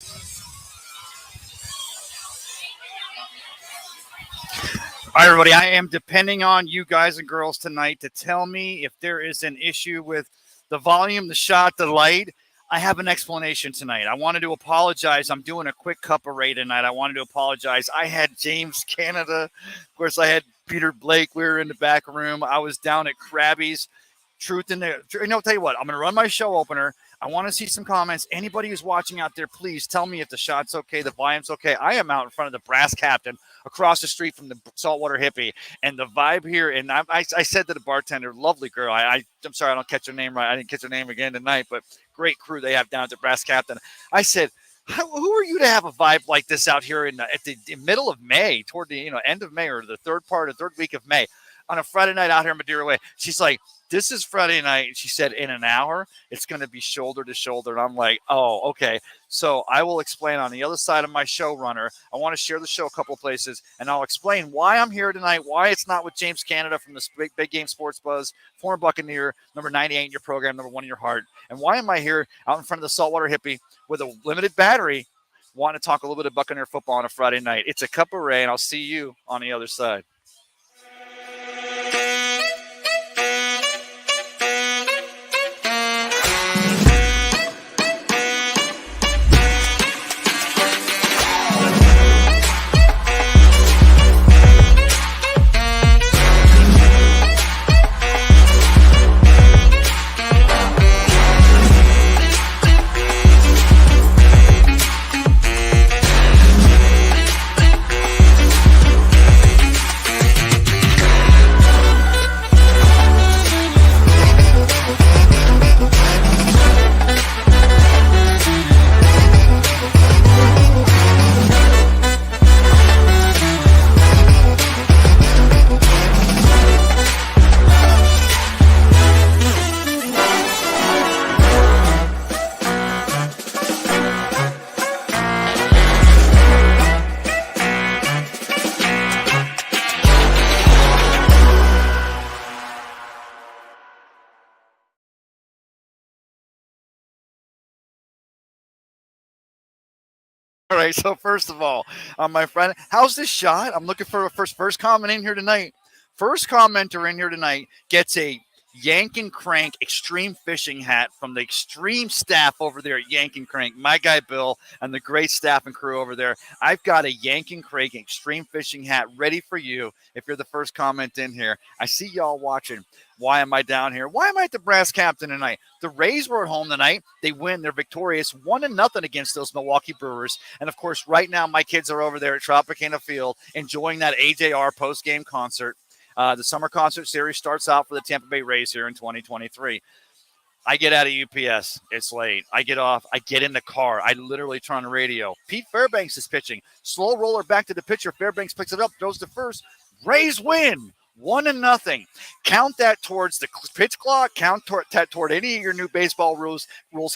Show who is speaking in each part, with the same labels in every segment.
Speaker 1: All right, everybody. I am depending on you guys and girls tonight to tell me if there is an issue with the volume, the shot, the light. I have an explanation tonight. I wanted to apologize. I'm doing a quick cup of Ray tonight. I wanted to apologize. I had James Canada. Of course, I had Peter Blake. We were in the back room. I was down at Krabby's. Truth in there. I'll tell you what. I'm going to run my show opener. I want to see some comments. Anybody who's watching out there, please tell me if the shot's okay, the volume's okay. I am out in front of the brass captain across the street from the Saltwater Hippie, and the vibe here. And I said to the bartender, lovely girl. I'm sorry I don't catch her name right. I didn't catch her name again tonight, but great crew they have down at the brass captain. I said, who are you to have a vibe like this out here at the middle of May, toward the end of May or the third week of May, on a Friday night out here in Madeira Way? She's like, this is Friday night. And she said, in an hour, it's going to be shoulder to shoulder. And I'm like, oh, okay. So I will explain on the other side of my showrunner. I want to share the show a couple of places, and I'll explain why I'm here tonight, why it's not with James Canada from the Big Game Sports Buzz, former Buccaneer, number 98 in your program, number 1 in your heart. And why am I here out in front of the Saltwater Hippie with a limited battery, wanting to talk a little bit of Buccaneer football on a Friday night? It's a cup of Ray, and I'll see you on the other side. All right, so first of all, my friend, how's this shot? I'm looking for a first comment in here tonight. First commenter in here tonight gets a Yank and Crank Extreme Fishing hat from the extreme staff over there at Yank and Crank. My guy Bill and the great staff and crew over there. I've got a Yank and Crank Extreme Fishing hat ready for you if you're the first comment in here. I see y'all watching. Why am I down here? Why am I at the brass captain tonight? The Rays were at home tonight. They win. They're victorious 1-0 against those Milwaukee Brewers. And, of course, right now my kids are over there at Tropicana Field enjoying that AJR post-game concert. The summer concert series starts out for the Tampa Bay Rays here in 2023. I get out of UPS. It's late. I get off. I get in the car. I literally turn on the radio. Pete Fairbanks is pitching. Slow roller back to the pitcher. Fairbanks picks it up, throws to first. Rays win. 1-0. Count that towards the pitch clock. Count that toward any of your new baseball rules.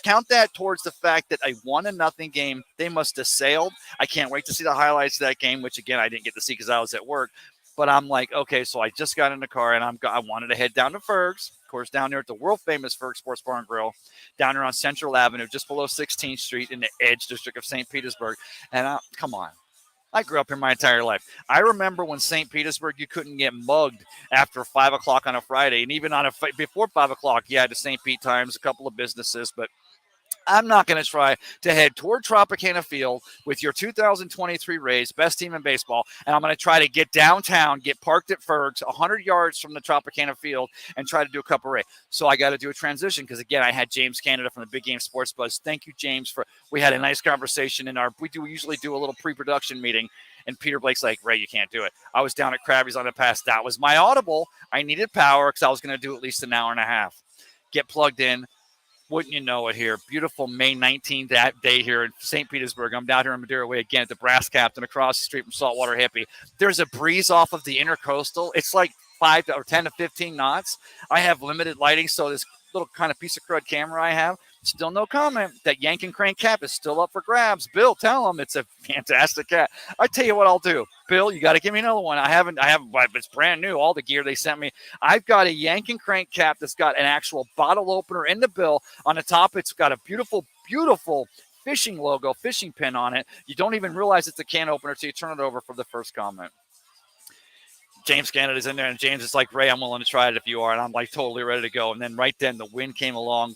Speaker 1: Count that towards the fact that a 1-0 game, they must have sailed. I can't wait to see the highlights of that game, which, again, I didn't get to see because I was at work. But I'm like, okay, so I just got in the car, and I wanted to head down to Ferg's, of course, down there at the world-famous Ferg's Sports Bar and Grill, down there on Central Avenue, just below 16th Street in the Edge District of St. Petersburg. And come on. I grew up here my entire life. I remember when St. Petersburg, you couldn't get mugged after 5 o'clock on a Friday. And even before 5 o'clock, you had the St. Pete Times, a couple of businesses. But I'm not going to try to head toward Tropicana Field with your 2023 Rays, best team in baseball, and I'm going to try to get downtown, get parked at Ferg's, 100 yards from the Tropicana Field, and try to do a cup of Ray. So I got to do a transition because, again, I had James Canada from the Big Game Sports Buzz. Thank you, James. We had a nice conversation we usually do a little pre-production meeting, and Peter Blake's like, Ray, you can't do it. I was down at Krabby's on the pass. That was my audible. I needed power because I was going to do at least an hour and a half. Get plugged in. Wouldn't you know it here? Beautiful May 19th day here in St. Petersburg. I'm down here in Madeira Way again at the brass captain across the street from Saltwater Hippie. There's a breeze off of the intercoastal. It's like 5 or 10 to 15 knots. I have limited lighting, so this little kind of piece of crud camera I have, still no comment. That Yank and Crank cap is still up for grabs. Bill, tell him it's a fantastic cap. I tell you what I'll do. Bill, you got to give me another one. I haven't, it's brand new. All the gear they sent me. I've got a Yank and Crank cap that's got an actual bottle opener in the bill. On the top, it's got a beautiful, beautiful fishing logo, fishing pin on it. You don't even realize it's a can opener until you turn it over for the first comment. James Canada's in there, and James is like, Ray, I'm willing to try it if you are. And I'm like totally ready to go. And then right then the wind came along.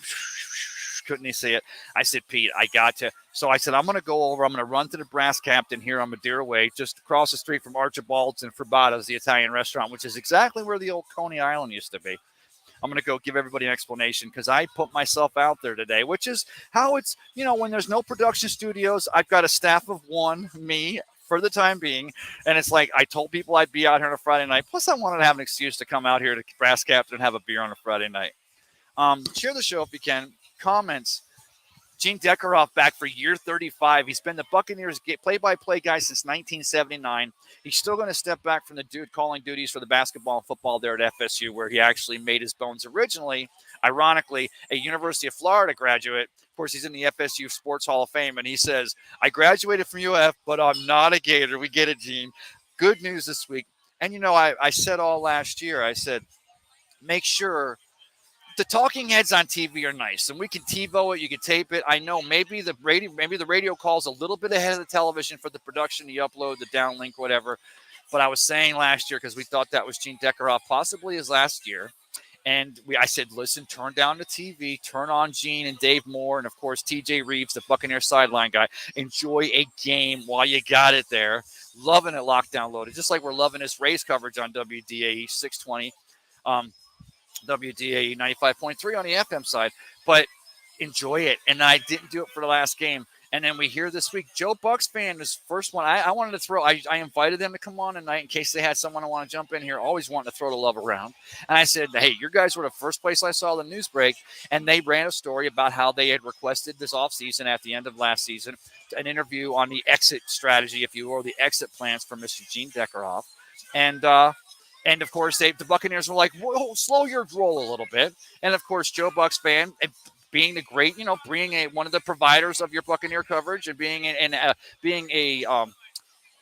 Speaker 1: Couldn't he see it? I said, Pete, I got to. So I said, I'm going to go over. I'm going to run to the Brass Captain here on Madeira Way, just across the street from Archibald's and Frabato's, the Italian restaurant, which is exactly where the old Coney Island used to be. I'm going to go give everybody an explanation because I put myself out there today, which is how it's, when there's no production studios, I've got a staff of one, me, for the time being. And it's like I told people I'd be out here on a Friday night. Plus, I wanted to have an excuse to come out here to Brass Captain and have a beer on a Friday night. Share the show if you can. Comments. Gene Deckerhoff back for year 35. He's been the Buccaneers play-by-play guy since 1979. He's still going to step back from the calling duties for the basketball and football there at FSU, where he actually made his bones originally. Ironically, a University of Florida graduate. Of course, he's in the FSU Sports Hall of Fame, and he says, I graduated from UF, but I'm not a Gator. We get it, Gene. Good news this week. And, I said all last year, I said, make sure the talking heads on TV are nice, and we can TiVo it. You can tape it. I know maybe the radio calls a little bit ahead of the television for the production, the upload, the downlink, whatever. But I was saying last year because we thought that was Gene Deckerhoff, possibly his last year, and I said, listen, turn down the TV, turn on Gene and Dave Moore, and of course TJ Reeves, the Buccaneer sideline guy. Enjoy a game while you got it there. Loving it, lockdown loaded, just like we're loving this Rays coverage on WDAE 620. WDAE 95.3 on the FM side, but enjoy it. And I didn't do it for the last game. And then we hear this week, Joe Bucks fan, this first one, I wanted to throw, I invited them to come on tonight in case they had someone I want to jump in here, always wanting to throw the love around. And I said, hey, your guys were the first place I saw the news break. And they ran a story about how they had requested this offseason at the end of last season, an interview on the exit strategy, if you will, or the exit plans for Mr. Gene Deckerhoff. And of course, the Buccaneers were like, whoa, slow your roll a little bit. And of course, Joe Bucks fan, being the great, being one of the providers of your Buccaneer coverage and being a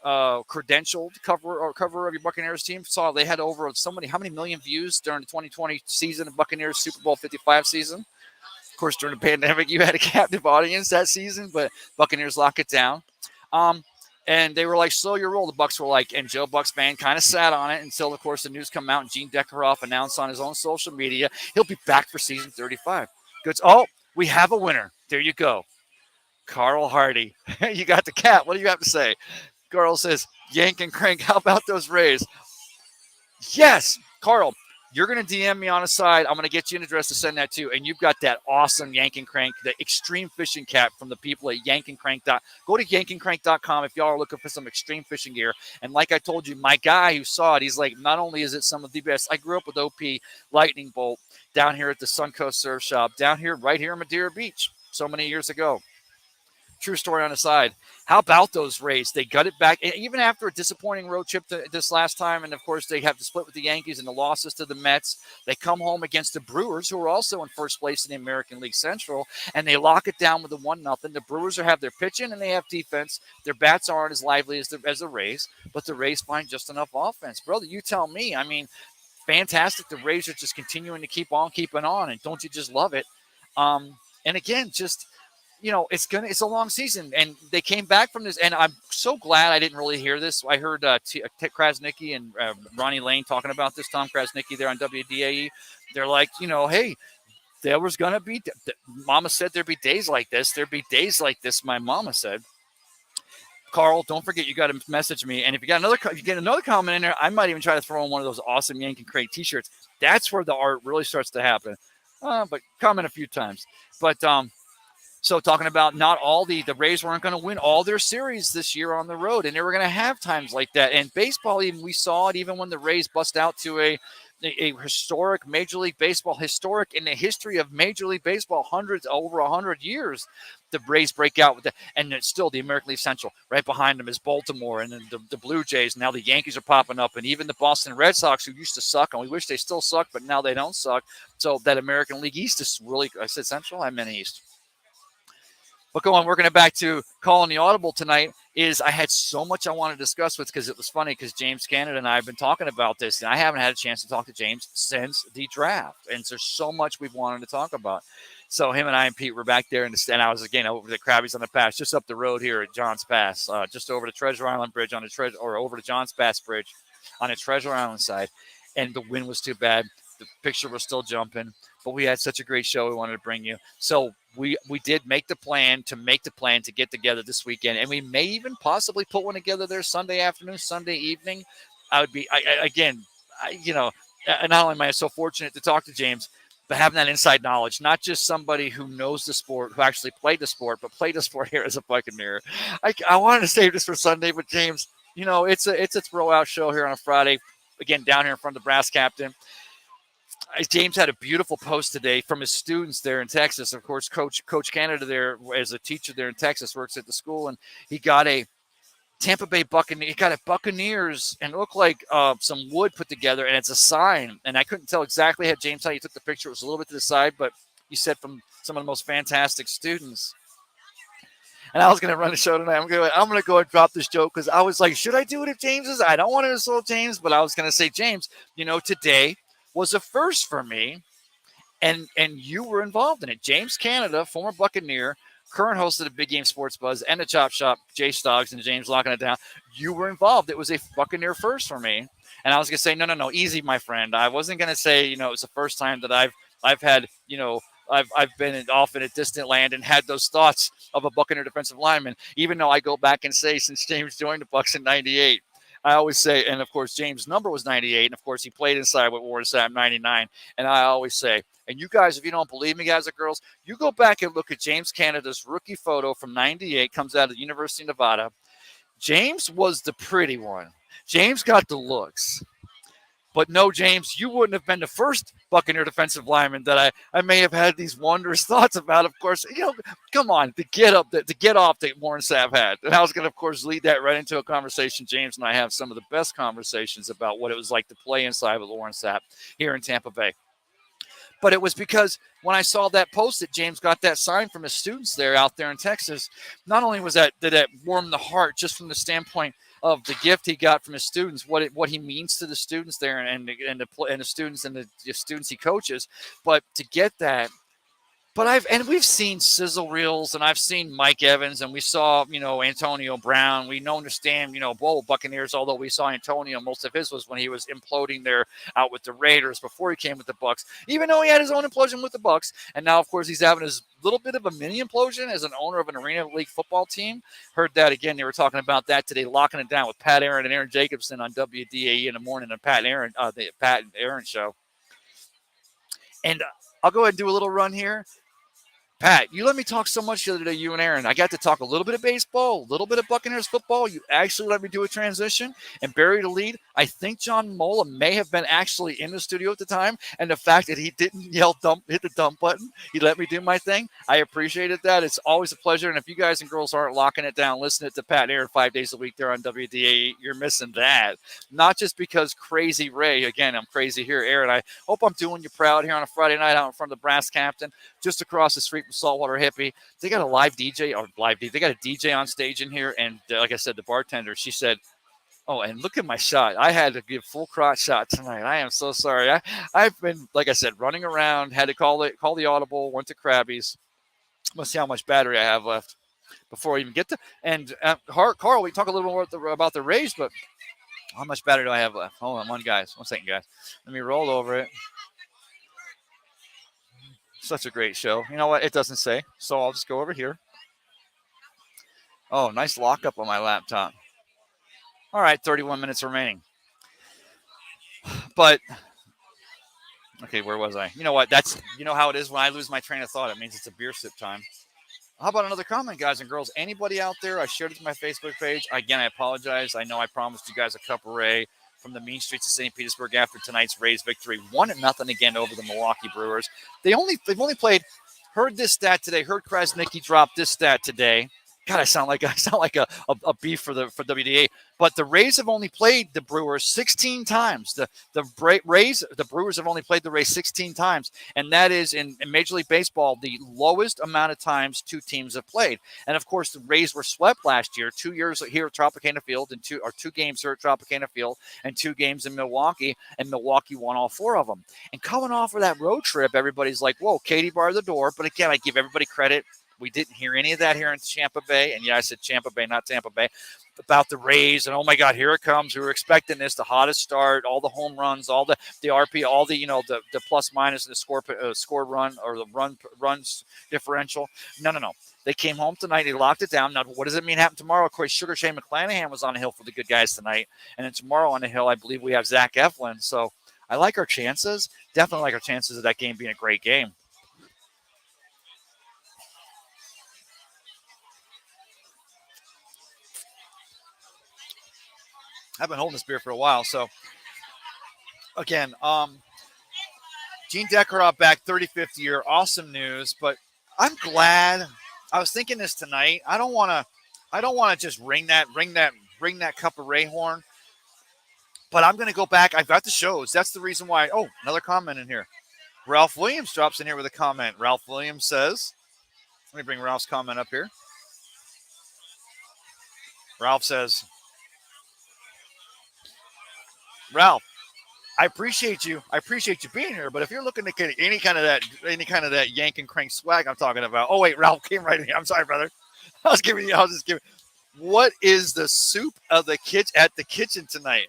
Speaker 1: credentialed cover of your Buccaneers team, saw they had over how many million views during the 2020 season of Buccaneers Super Bowl 55 season. Of course, during the pandemic, you had a captive audience that season, but Buccaneers lock it down. And they were like, slow your roll. The Bucks were like, and Joe Bucks fan kind of sat on it until, of course, the news come out and Gene Deckerhoff announced on his own social media he'll be back for season 35. Good. Oh, we have a winner. There you go. Carl Hardy. You got the cat. What do you have to say? Carl says, yank and crank. How about those Rays? Yes, Carl. You're going to DM me on a side. I'm going to get you an address to send that to. And you've got that awesome Yank and Crank, the extreme fishing cap from the people at yankandcrank. Go to yankandcrank.com if y'all are looking for some extreme fishing gear. And like I told you, my guy who saw it, he's like, not only is it some of the best. I grew up with OP Lightning Bolt down here at the Suncoast Surf Shop, down here, right here in Madeira Beach, so many years ago. True story on the side. How about those Rays? They got it back, even after a disappointing road trip this last time. And, of course, they have to split with the Yankees and the losses to the Mets. They come home against the Brewers, who are also in first place in the American League Central, and they lock it down with a 1-0. The Brewers have their pitching and they have defense. Their bats aren't as lively as the Rays, but the Rays find just enough offense. Brother, you tell me. I mean, fantastic. The Rays are just continuing to keep on keeping on, and don't you just love it? And, again, just – it's a long season, and they came back from this, and I'm so glad I didn't really hear this. I heard Krasnicki and Ronnie Lane talking about this, Tom Krasnicki there on WDAE. They're like, hey, there was going to be – Mama said there'd be days like this. There'd be days like this, my mama said. Carl, don't forget you got to message me, and if you get another comment in there, I might even try to throw in one of those awesome Yank and Crank T-shirts. That's where the art really starts to happen. But comment a few times. But so talking about not all the Rays weren't going to win all their series this year on the road, and they were going to have times like that. And baseball, even we saw it even when the Rays bust out to a historic Major League Baseball, historic in the history of Major League Baseball, over 100 years. The Rays break out with and it's still the American League Central. Right behind them is Baltimore, and then the Blue Jays. Now the Yankees are popping up, and even the Boston Red Sox, who used to suck, and we wish they still suck, but now they don't suck. So that American League East is really, I said Central, I meant East. But go on, working it back to calling the audible tonight is I had so much I wanted to discuss with, because it was funny because James Canada and I have been talking about this, and I haven't had a chance to talk to James since the draft. And there's so much we've wanted to talk about. So him and I and Pete were back there in the stand. I was again over the Krabby's on the Pass, just up the road here at Johns Pass, just over the Treasure Island Bridge on the or over the Johns Pass Bridge on the Treasure Island side. And the wind was too bad. The picture was still jumping, but we had such a great show we wanted to bring you. So we did make the plan to get together this weekend, and we may even possibly put one together there Sunday afternoon, Sunday evening. I would be not only am I so fortunate to talk to James, but having that inside knowledge, not just somebody who knows the sport, who actually played the sport, but played the sport here as a Buccaneer. I wanted to save this for Sunday, but James, it's a throw-out show here on a Friday, again, down here in front of the Brass Captain. James had a beautiful post today from his students there in Texas. Of course, Coach Canada there, as a teacher there in Texas, works at the school, and he got a Tampa Bay Buccaneers. He got a Buccaneers, and it looked like some wood put together, and it's a sign. And I couldn't tell exactly how James, how you took the picture. It was a little bit to the side, but you said from some of the most fantastic students. And I was going to run the show tonight. I'm going to go and drop this joke because I was like, should I do it if James is? I don't want to insult James, but I was going to say, James, today was a first for me, and you were involved in it. James Canada, former Buccaneer, current host of the Big Game Sports Buzz and the Chop Shop, Jay Stoggs and James locking it down. You were involved. It was a Buccaneer first for me. And I was going to say, no, easy, my friend. I wasn't going to say, it was the first time that I've had, I've been off in a distant land and had those thoughts of a Buccaneer defensive lineman, even though I go back and say since James joined the Bucs in 98. I always say, and of course, James' number was 98, and of course, he played inside with Warren Sapp 99. And I always say, and you guys, if you don't believe me, guys or girls, you go back and look at James Canada's rookie photo from 98, comes out of the University of Nevada. James was the pretty one. James got the looks. But no, James, you wouldn't have been the first Buccaneer defensive lineman that I may have had these wondrous thoughts about. Of course, come on, to get off that Warren Sapp had. And I was going to, of course, lead that right into a conversation. James and I have some of the best conversations about what it was like to play inside with Warren Sapp here in Tampa Bay. But it was because when I saw that post that James got that sign from his students there out there in Texas, not only did that warm the heart just from the standpoint of the gift he got from his students, what he means to the students there and the students and the students he coaches, but to get that. But we've seen sizzle reels, and I've seen Mike Evans, and we saw, Antonio Brown. We understand, Buccaneers, although we saw Antonio, most of his was when he was imploding there out with the Raiders before he came with the Bucs, even though he had his own implosion with the Bucs. And now, of course, he's having his little bit of a mini implosion as an owner of an Arena League football team. Heard that again. They were talking about that today, locking it down with Pat Aaron and Aaron Jacobson on WDAE in the morning, and the Pat and Aaron show. And I'll go ahead and do a little run here. Pat, you let me talk so much the other day, you and Aaron. I got to talk a little bit of baseball, a little bit of Buccaneers football. You actually let me do a transition and bury the lead. I think John Mola may have been actually in the studio at the time, and the fact that he didn't hit the dump button, he let me do my thing. I appreciated that. It's always a pleasure. And if you guys and girls aren't locking it down, listening to Pat and Aaron 5 days a week there on WDA, you're missing that. Not just because Crazy Ray, again, I'm crazy here, Aaron. I hope I'm doing you proud here on a Friday night out in front of the Brass Captain, just across the street from Saltwater Hippie. They got a they got a DJ on stage in here, and like I said, the bartender, she said, oh, and look at my shot. I had to give full crotch shot tonight. I am so sorry. I've been, like I said, running around, had to call the audible, went to Krabby's. Let's see how much battery I have left before I even get to. And Carl, we talk a little more about the Rays, but how much battery do I have left? Hold on, one second, guys. Let me roll over it. Such a great show. You know what? It doesn't say, so I'll just go over here. Oh, nice lockup on my laptop. All right, 31 minutes remaining. But, okay, where was I? You know what? You know how it is when I lose my train of thought. It means it's a beer sip time. How about another comment, guys and girls? Anybody out there? I shared it to my Facebook page. Again, I apologize. I know I promised you guys a cup of Ray from the mean streets of St. Petersburg after tonight's Rays victory. 1-0 again over the Milwaukee Brewers. They've only played, heard this stat today, heard Krasnicki drop this stat today. God, I sound like a beef for WDA. But the Rays have only played the Brewers 16 times. The Brewers have only played the Rays 16 times, and that is in Major League Baseball the lowest amount of times two teams have played. And of course, the Rays were swept last year, 2 years here at Tropicana Field, and two games here at Tropicana Field, and 2 games in Milwaukee, and Milwaukee won all 4 of them. And coming off of that road trip, everybody's like, "Whoa, Katie barred the door." But again, I give everybody credit. We didn't hear any of that here in Tampa Bay, and yeah, I said Tampa Bay, not Tampa Bay, about the Rays, and oh my God, here it comes. We were expecting this, the hottest start, all the home runs, all the RP, all the the plus minus, the score run or the runs differential. No. They came home tonight. They locked it down. Now, what does it mean happen tomorrow? Of course, Sugar Shane McClanahan was on the hill for the good guys tonight, and then tomorrow on the hill, I believe we have Zach Eflin. So I like our chances. Definitely like our chances of that game being a great game. I've been holding this beer for a while. So again, Gene Deckerhoff back 35th year, awesome news. But I'm glad. I was thinking this tonight. I don't want to just ring that cup of Ray horn. But I'm going to go back. I've got the shows. That's the reason why. Oh, another comment in here. Ralph Williams drops in here with a comment. Ralph Williams says, let me bring Ralph's comment up here. Ralph says, Ralph, I appreciate you. I appreciate you being here. But if you're looking to get any kind of that yank and crank swag I'm talking about. Oh wait, Ralph came right in here. I'm sorry, brother. I was just giving. What is the soup of the at the kitchen tonight?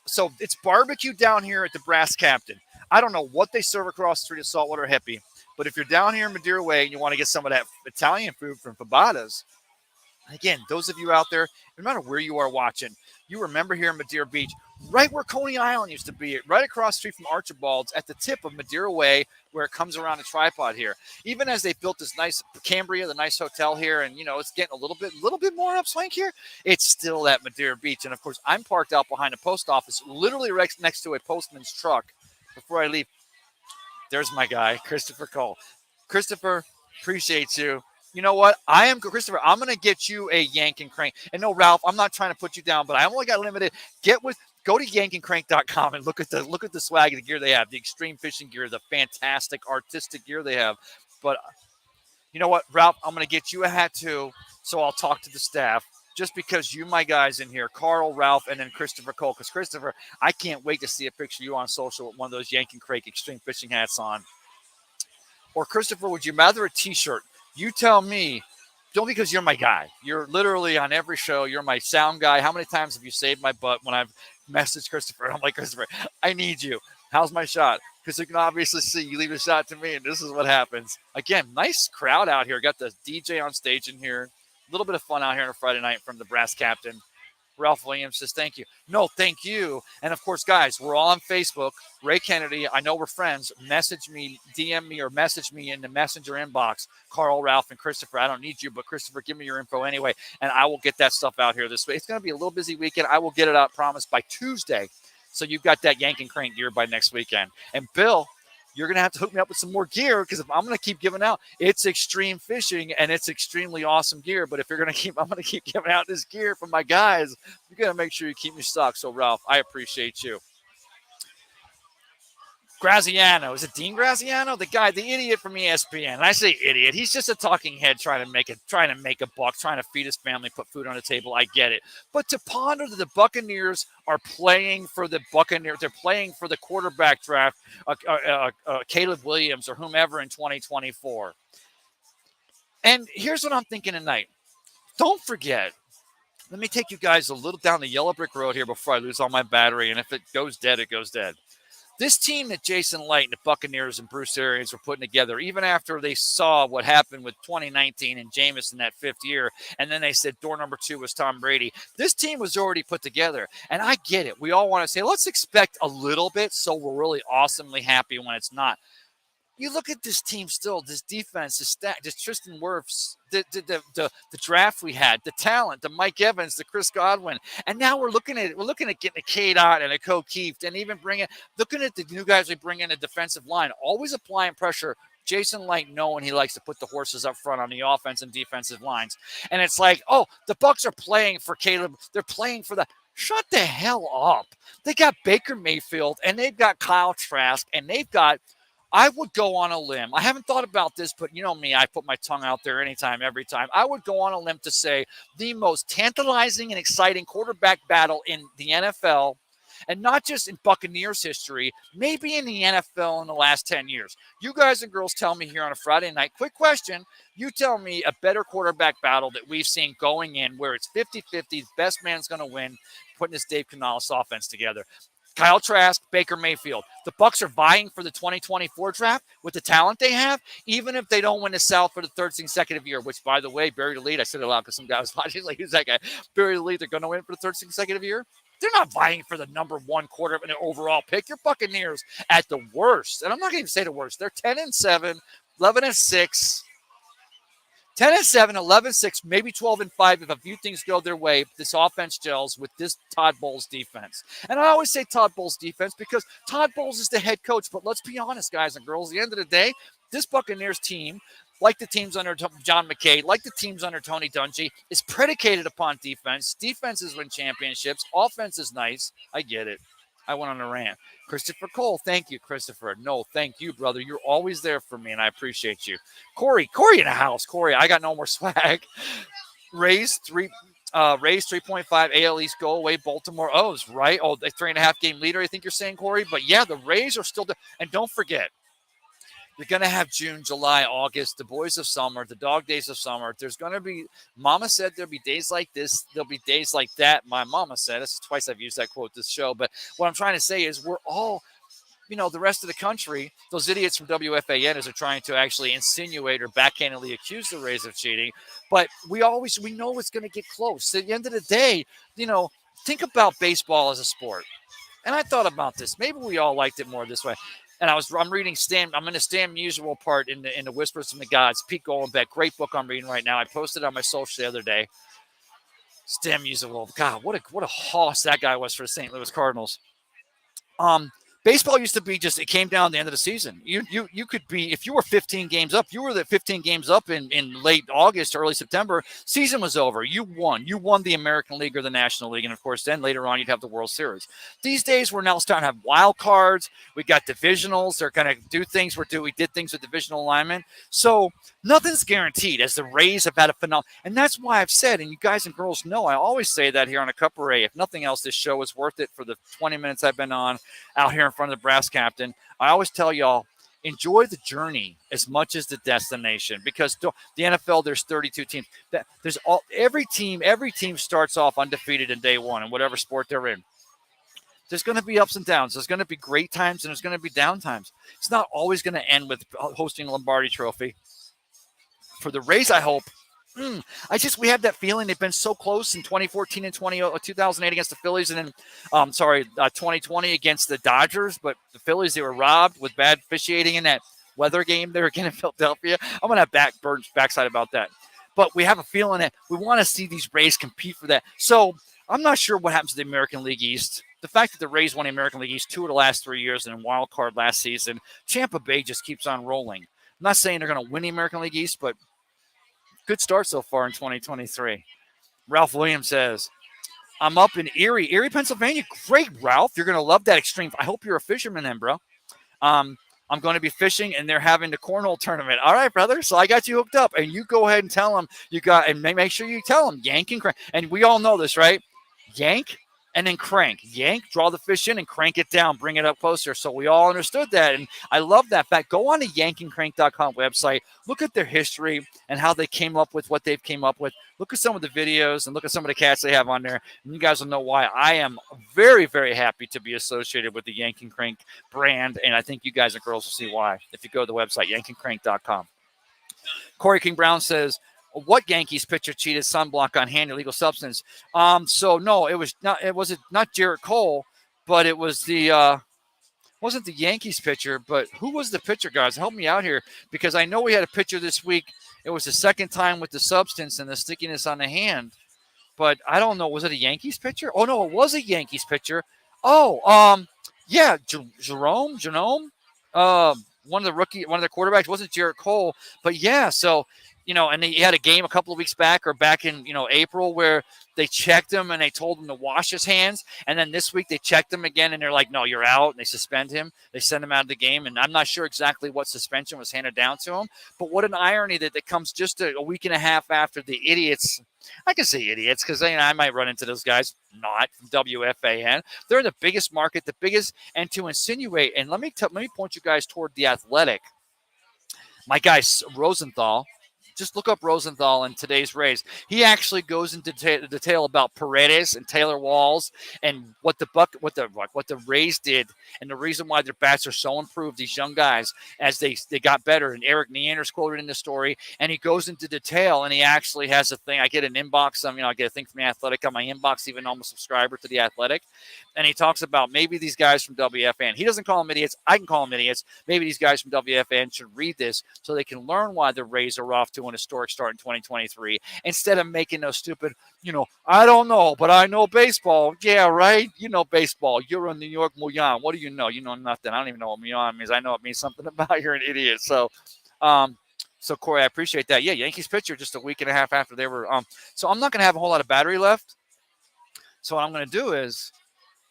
Speaker 1: So it's barbecue down here at the Brass Captain. I don't know what they serve across the street at Saltwater Hippie, but if you're down here in Madeira Way and you want to get some of that Italian food from Fabada's, again, those of you out there, no matter where you are watching, you remember here in Madeira Beach, right where Coney Island used to be, right across the street from Archibald's, at the tip of Madeira Way, where it comes around a tripod here. Even as they built this nice Cambria, the nice hotel here, and it's getting a little bit more upswing here, it's still at Madeira Beach. And of course, I'm parked out behind a post office, literally right next to a postman's truck. Before I leave, there's my guy, Christopher Cole. Christopher, appreciate you. You know what? I am Christopher. I'm going to get you a yank and crank. And no, Ralph, I'm not trying to put you down, but I only got limited. Go to yankandcrank.com and look at the swag of the gear they have, the extreme fishing gear, the fantastic artistic gear they have. But you know what, Ralph? I'm going to get you a hat too, so I'll talk to the staff. Just because you, my guys in here, Carl, Ralph, and then Christopher Cole. Because Christopher, I can't wait to see a picture of you on social with one of those Yank and Crank extreme fishing hats on. Or Christopher, would you rather a T-shirt? You tell me. Don't, because you're my guy. You're literally on every show. You're my sound guy. How many times have you saved my butt when I've messaged Christopher? I'm like, Christopher, I need you. How's my shot? Because you can obviously see you leave a shot to me, and this is what happens. Again, nice crowd out here. Got the DJ on stage in here. A little bit of fun out here on a Friday night from the Brass Captain. Ralph Williams says, thank you. No, thank you. And of course, guys, we're all on Facebook. Ray Kennedy, I know we're friends. Message me, DM me, or message me in the messenger inbox. Carl, Ralph, and Christopher. I don't need you, but Christopher, give me your info anyway, and I will get that stuff out here this week. It's going to be a little busy weekend. I will get it out, promised, by Tuesday. So you've got that Yank and Crank gear by next weekend. And Bill, you're going to have to hook me up with some more gear, because if I'm going to keep giving out, it's extreme fishing and it's extremely awesome gear. But if I'm going to keep giving out this gear from my guys, you're going to make sure you keep me stocked. So, Ralph, I appreciate you. Graziano. Is it Dean Graziano? The guy, the idiot from ESPN. And I say idiot. He's just a talking head trying to make a buck, trying to feed his family, put food on the table. I get it. But to ponder that the Buccaneers are playing for the Buccaneers, they're playing for the quarterback draft, Caleb Williams or whomever in 2024. And here's what I'm thinking tonight. Don't forget. Let me take you guys a little down the yellow brick road here before I lose all my battery. And if it goes dead, it goes dead. This team that Jason Light and the Buccaneers and Bruce Arians were putting together, even after they saw what happened with 2019 and Jameis in that 5th year, and then they said door number 2 was Tom Brady, this team was already put together. And I get it. We all want to say, let's expect a little bit so we're really awesomely happy when it's not. You look at this team still, this defense, this Tristan Wirfs, the draft we had, the talent, the Mike Evans, the Chris Godwin, and now we're looking at getting a K-Dot and a Ko Kieft, and even looking at the new guys we bring in a defensive line, always applying pressure Jason Light knowing he likes to put the horses up front on the offense and defensive lines. And it's like, oh, the Bucs are playing for Caleb. They're playing for the – shut the hell up. They got Baker Mayfield, and they've got Kyle Trask, and they've got – I would go on a limb. I haven't thought about this, but you know me, I put my tongue out there anytime, every time. I would go on a limb to say the most tantalizing and exciting quarterback battle in the NFL, and not just in Buccaneers history, maybe in the NFL in the last 10 years. You guys and girls tell me here on a Friday night. Quick question. You tell me a better quarterback battle that we've seen going in where it's 50-50, best man's going to win, putting this Dave Canales offense together. Kyle Trask, Baker Mayfield. The Bucs are vying for the 2024 draft with the talent they have, even if they don't win the South for the third consecutive year, which, by the way, Barry the Lead, I said it loud because some guy was watching, like, who's that guy? Barry the Lead, they're going to win for the third consecutive year? They're not vying for the number one quarter in an overall pick. Your Buccaneers at the worst, and I'm not going to say the worst, they're 10-7, 11-6. 10-7, 11-6, maybe 12-5 if a few things go their way. This offense gels with this Todd Bowles defense. And I always say Todd Bowles defense because Todd Bowles is the head coach. But let's be honest, guys and girls, at the end of the day, this Buccaneers team, like the teams under John McKay, like the teams under Tony Dungy, is predicated upon defense. Defenses win championships. Offense is nice. I get it. I went on a rant. Christopher Cole, thank you, Christopher. No, thank you, brother. You're always there for me, and I appreciate you. Corey in the house. Corey, I got no more swag. Rays 3.5 AL East go away. Baltimore. Oh, it's right. Oh, the 3.5 game leader, I think you're saying, Corey. But yeah, the Rays are still there. And don't forget, you're going to have June, July, August, the boys of summer, the dog days of summer. There's going to be, mama said there'll be days like this. There'll be days like that. My mama said, this is twice I've used that quote this show. But what I'm trying to say is we're all, the rest of the country, those idiots from WFAN are trying to actually insinuate or backhandedly accuse the Rays of cheating. But we know it's going to get close. At the end of the day, think about baseball as a sport. And I thought about this. Maybe we all liked it more this way. And I'm reading Stan. I'm in the Stan Musial part in the Whispers from the Gods. Pete Golenbeck, great book I'm reading right now. I posted it on my social the other day. Stan Musial, God, what a hoss that guy was for the St. Louis Cardinals. Baseball used to be just, it came down at the end of the season. You could be, if you were 15 games up, you were the 15 games up in late August, early September, season was over. You won the American League or the National League. And of course, then later on, you'd have the World Series. These days, we're now starting to have wild cards. We got divisionals. They're going to do things. We did things with divisional alignment. So nothing's guaranteed as the Rays have had a phenomenal. And that's why I've said, and you guys and girls know, I always say that here on a Cup of Ray. If nothing else, this show is worth it for the 20 minutes I've been on out here in front of the brass captain. I always tell y'all, enjoy the journey as much as the destination, because the NFL, there's 32 teams. Every team starts off undefeated in day one in whatever sport they're in. There's going to be ups and downs. There's going to be great times and there's going to be down times. It's not always going to end with hosting a Lombardi Trophy. For the Rays, I hope. We have that feeling they've been so close in 2014 and 2008 against the Phillies, and then 2020 against the Dodgers. But the Phillies, they were robbed with bad officiating in that weather game there again in Philadelphia. I'm going to have backside about that. But we have a feeling that we want to see these Rays compete for that. So I'm not sure what happens to the American League East. The fact that the Rays won the American League East 2 of the last 3 years and a wild card last season, Tampa Bay just keeps on rolling. I'm not saying they're going to win the American League East, but good start so far in 2023. Ralph Williams says, I'm up in Erie, Pennsylvania. Great, Ralph. You're going to love that extreme. I hope you're a fisherman then, bro. I'm going to be fishing, and they're having the cornhole tournament. All right, brother. So I got you hooked up, and you go ahead and tell them and make sure you tell them yank and crank. And we all know this, right? Yank and then crank. Yank, draw the fish in, and crank it down, bring it up closer. So we all understood that, and I love that fact. Go on the yankandcrank.com website. Look at their history and how they came up with what they've came up with. Look at some of the videos and look at some of the cats they have on there, and you guys will know why I am very, very happy to be associated with the Yank and Crank brand, and I think you guys and girls will see why if you go to the website, yankandcrank.com. Corey King Brown says, what Yankees pitcher cheated sunblock on hand, illegal substance? So no, it wasn't Jarrett Cole, but it was wasn't the Yankees pitcher, but who was the pitcher, guys? Help me out here, because I know we had a pitcher this week. It was the second time with the substance and the stickiness on the hand, but I don't know. Was it a Yankees pitcher? Oh no, it was a Yankees pitcher. Oh, yeah, Jerome. one of the quarterbacks wasn't Jarrett Cole, but yeah. So, and he had a game a couple of weeks back or back in, April where they checked him and they told him to wash his hands. And then this week they checked him again and they're like, no, you're out. And they suspend him. They send him out of the game. And I'm not sure exactly what suspension was handed down to him. But what an irony that comes just a week and a half after the idiots. I can say idiots because I might run into those guys, not from WFAN. They're in the biggest market, the biggest, and to insinuate. And let me point you guys toward The Athletic. My guy Rosenthal. Just look up Rosenthal in today's Rays. He actually goes into detail about Paredes and Taylor Walls and what the Rays did and the reason why their bats are so improved. These young guys as they got better. And Eric Neander's quoted in the story, and he goes into detail. And he actually has a thing. I get an inbox. I get a thing from The Athletic on my inbox. Even I'm a subscriber to The Athletic, and he talks about maybe these guys from WFAN. He doesn't call them idiots. I can call them idiots. Maybe these guys from WFAN should read this so they can learn why the Rays are off to an historic start in 2023 instead of making those stupid, I don't know, but I know baseball. Yeah, right? You know baseball. You're a New York Muyan. What do you know? You know nothing. I don't even know what Muyan means. I know it means something about you're an idiot. So, Corey, I appreciate that. Yeah, Yankees pitcher just a week and a half after they were. So I'm not going to have a whole lot of battery left. So what I'm going to do is,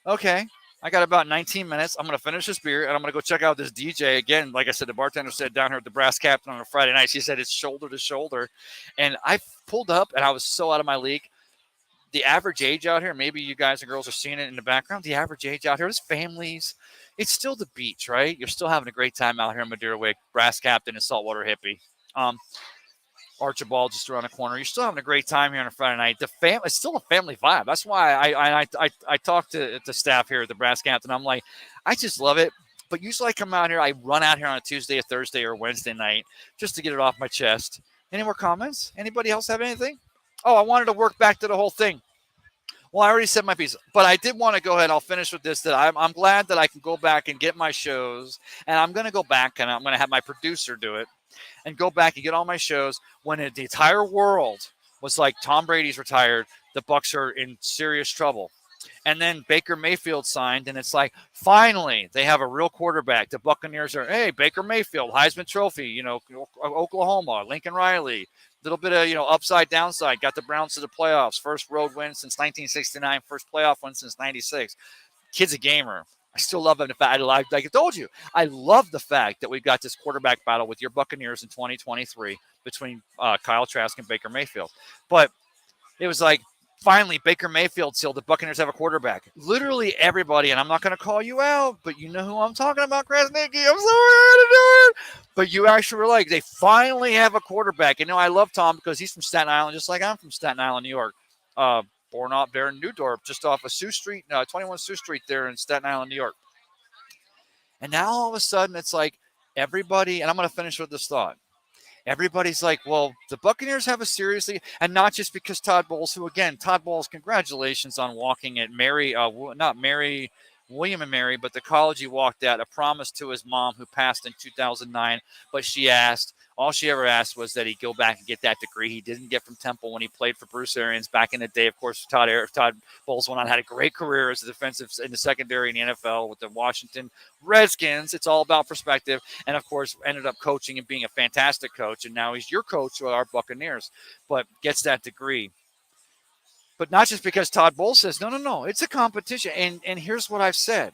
Speaker 1: okay, I got about 19 minutes. I'm going to finish this beer, and I'm going to go check out this DJ. Again, like I said, the bartender said down here at the Brass Captain on a Friday night, she said it's shoulder to shoulder. And I pulled up, and I was so out of my league. The average age out here, maybe you guys and girls are seeing it in the background, the average age out here is families. It's still the beach, right? You're still having a great time out here in Madeira Wick, Brass Captain and Saltwater Hippie. Archibald just around the corner. You're still having a great time here on a Friday night. It's still a family vibe. That's why I talk to staff here at the Brass Captain. I'm like, I just love it. But usually I come out here, I run out here on a Tuesday, a Thursday, or Wednesday night just to get it off my chest. Any more comments? Anybody else have anything? Oh, I wanted to work back to the whole thing. Well, I already said my piece, but I did want to go ahead. I'll finish with this, that I'm glad that I can go back and get my shows, and I'm going to go back and I'm going to have my producer do it and go back and get all my shows when the entire world was like, Tom Brady's retired, the Bucs are in serious trouble. And then Baker Mayfield signed, and it's like, finally, they have a real quarterback. The Buccaneers are, hey, Baker Mayfield, Heisman Trophy, Oklahoma, Lincoln Riley. Little bit of, upside, downside. Got the Browns to the playoffs. First road win since 1969. First playoff win since 96. Kid's a gamer. I still love him. Like I told you, I love the fact that we've got this quarterback battle with your Buccaneers in 2023 between Kyle Trask and Baker Mayfield. But it was like, finally, Baker Mayfield sealed the Buccaneers have a quarterback. Literally everybody, and I'm not going to call you out, but you know who I'm talking about, Krasnicki. I'm sorry to do it. But you actually were like, they finally have a quarterback. I love Tom because he's from Staten Island, just like I'm from Staten Island, New York. Born up there in New Dorp, just off of 21 Sioux Street there in Staten Island, New York. And now all of a sudden it's like everybody, and I'm going to finish with this thought. Everybody's like, well, the Buccaneers have a seriously, and not just because Todd Bowles, who again, Todd Bowles, congratulations on walking at William and Mary, but the college he walked at, a promise to his mom who passed in 2009. But all she ever asked was that he go back and get that degree he didn't get from Temple when he played for Bruce Arians back in the day. Of course, Todd Bowles went on, had a great career as a defensive in the secondary in the NFL with the Washington Redskins. It's all about perspective. And of course, ended up coaching and being a fantastic coach. And now he's your coach with our Buccaneers, but gets that degree. But not just because Todd Bowles says, no, it's a competition. And here's what I've said.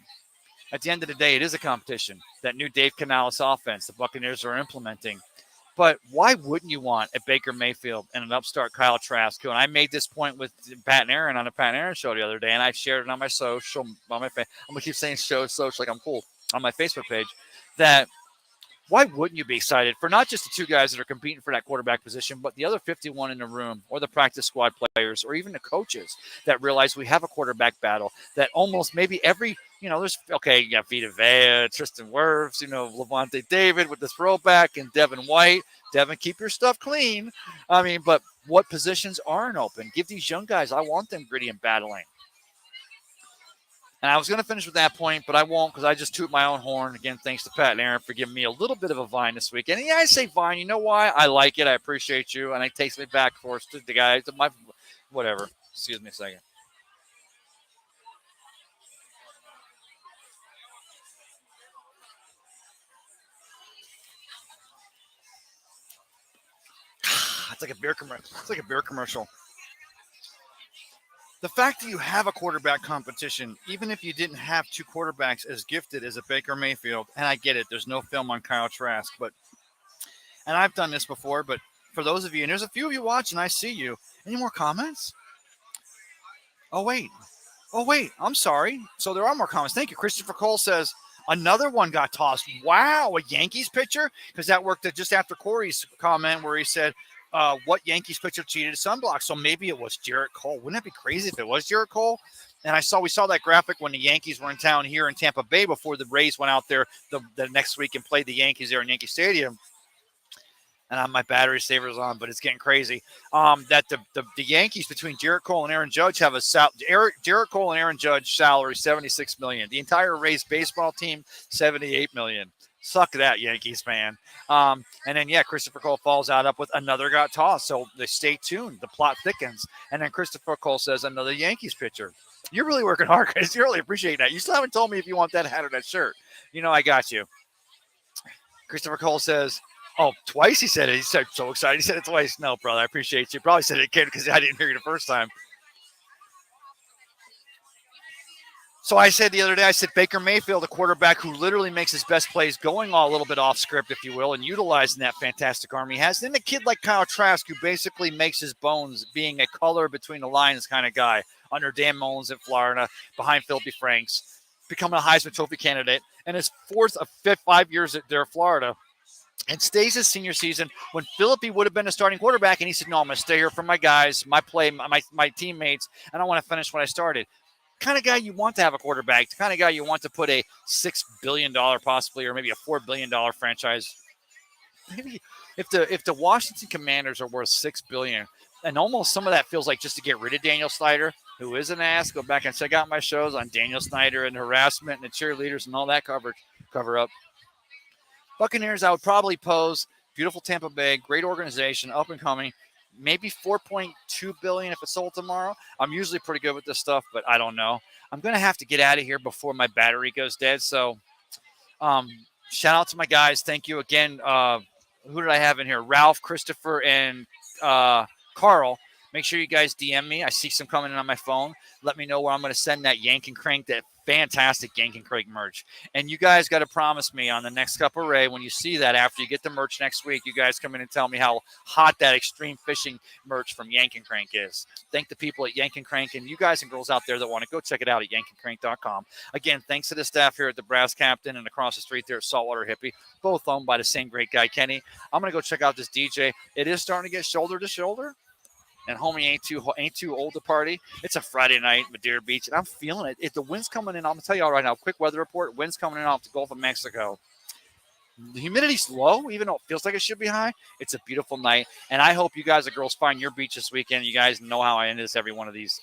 Speaker 1: At the end of the day, it is a competition. That new Dave Canales offense the Buccaneers are implementing. But why wouldn't you want a Baker Mayfield and an upstart Kyle Trask? And I made this point with Pat and Aaron on the Pat and Aaron show the other day, and I shared it on my social, I'm going to keep saying social like I'm cool, on my Facebook page, that why wouldn't you be excited for not just the two guys that are competing for that quarterback position, but the other 51 in the room or the practice squad players or even the coaches that realize we have a quarterback battle that almost maybe every, you got Vita Vea, Tristan Wirfs, Levante David with the throwback and Devin White. Devin, keep your stuff clean. But what positions aren't open? Give these young guys, I want them gritty and battling. And I was going to finish with that point, but I won't because I just toot my own horn. Again, thanks to Pat and Aaron for giving me a little bit of a vine this week. And yeah, I say vine. You know why? I like it. I appreciate you. And it takes me back, of course, to the guys. Whatever. Excuse me a second. It's like a beer commercial. It's like a beer commercial. The fact that you have a quarterback competition, even if you didn't have two quarterbacks as gifted as a Baker Mayfield, and I get it, there's no film on Kyle Trask, but and I've done this before, but for those of you, and there's a few of you watching, I see you. Any more comments? Oh wait, I'm sorry. So there are more comments. Thank you. Christopher Cole says another one got tossed. Wow, a Yankees pitcher? Because that worked just after Corey's comment where he said, what Yankees pitcher cheated sunblock? So maybe it was Jarrett Cole. Wouldn't that be crazy if it was Jarrett Cole? And we saw that graphic when the Yankees were in town here in Tampa Bay before the Rays went out there the next week and played the Yankees there in Yankee Stadium. And my battery saver's on, but it's getting crazy. That the Yankees between Jarrett Cole and Aaron Judge have Jarrett Cole and Aaron Judge salary $76 million. The entire Rays baseball team $78 million. Suck that, Yankees fan. And then Christopher Cole falls out up with another got tossed. So they stay tuned. The plot thickens. And then Christopher Cole says another Yankees pitcher. You're really working hard, Chris. You really appreciate that. You still haven't told me if you want that hat or that shirt. I got you. Christopher Cole says, oh, twice he said it. He said so excited. He said it twice. No, brother, I appreciate you. Probably said it again because I didn't hear you the first time. So I said the other day, Baker Mayfield, a quarterback who literally makes his best plays going all a little bit off script, if you will, and utilizing that fantastic arm he has. Then a kid like Kyle Trask, who basically makes his bones being a color between the lines kind of guy under Dan Mullins in Florida, behind Philippi Franks, becoming a Heisman Trophy candidate, and his fourth of 5 years at Florida. And stays his senior season when Philippi would have been a starting quarterback. And he said, no, I'm going to stay here for my guys, my play, my teammates. And I want to finish what I started. Kind of guy you want to have a quarterback, the kind of guy you want to put a $6 billion possibly, or maybe a $4 billion franchise. Maybe if the Washington Commanders are worth $6 billion, and almost some of that feels like just to get rid of Daniel Snyder, who is an ass. Go back and check out my shows on Daniel Snyder and harassment and the cheerleaders and all that cover up. Buccaneers, I would probably pose beautiful Tampa Bay, great organization, up and coming, maybe $4.2 billion if it's sold tomorrow. I'm usually pretty good with this stuff, but I don't know. I'm going to have to get out of here before my battery goes dead. So shout out to my guys. Thank you again. Who did I have in here? Ralph, Christopher, and Carl. Make sure you guys DM me. I see some coming in on my phone. Let me know where I'm going to send that Yank and Crank, that fantastic Yank and Crank merch. And you guys got to promise me on the next Cup of Ray, when you see that after you get the merch next week, you guys come in and tell me how hot that extreme fishing merch from Yank and Crank is. Thank the people at Yank and Crank, and you guys and girls out there that want to go check it out at yankandcrank.com. Again, thanks to the staff here at the Brass Captain and across the street there at Saltwater Hippie, both owned by the same great guy, Kenny. I'm going to go check out this DJ. It is starting to get shoulder to shoulder. And homie ain't too old to party. It's a Friday night, Madeira Beach, and I'm feeling it. If the wind's coming in, I'm gonna tell you all right now. Quick weather report: wind's coming in off the Gulf of Mexico. The humidity's low, even though it feels like it should be high. It's a beautiful night, and I hope you guys and girls find your beach this weekend. You guys know how I end this every one of these,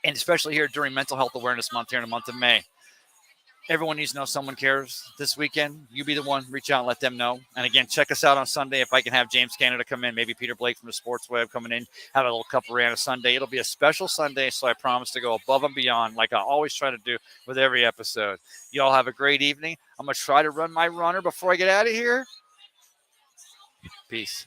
Speaker 1: and especially here during Mental Health Awareness Month here in the month of May. Everyone needs to know someone cares this weekend. You be the one. Reach out and let them know. And, again, check us out on Sunday. If I can have James Canada come in, maybe Peter Blake from the Sports Web coming in, have a little Cup of Ray on a Sunday. It'll be a special Sunday, so I promise to go above and beyond like I always try to do with every episode. You all have a great evening. I'm going to try to run my runner before I get out of here. Peace.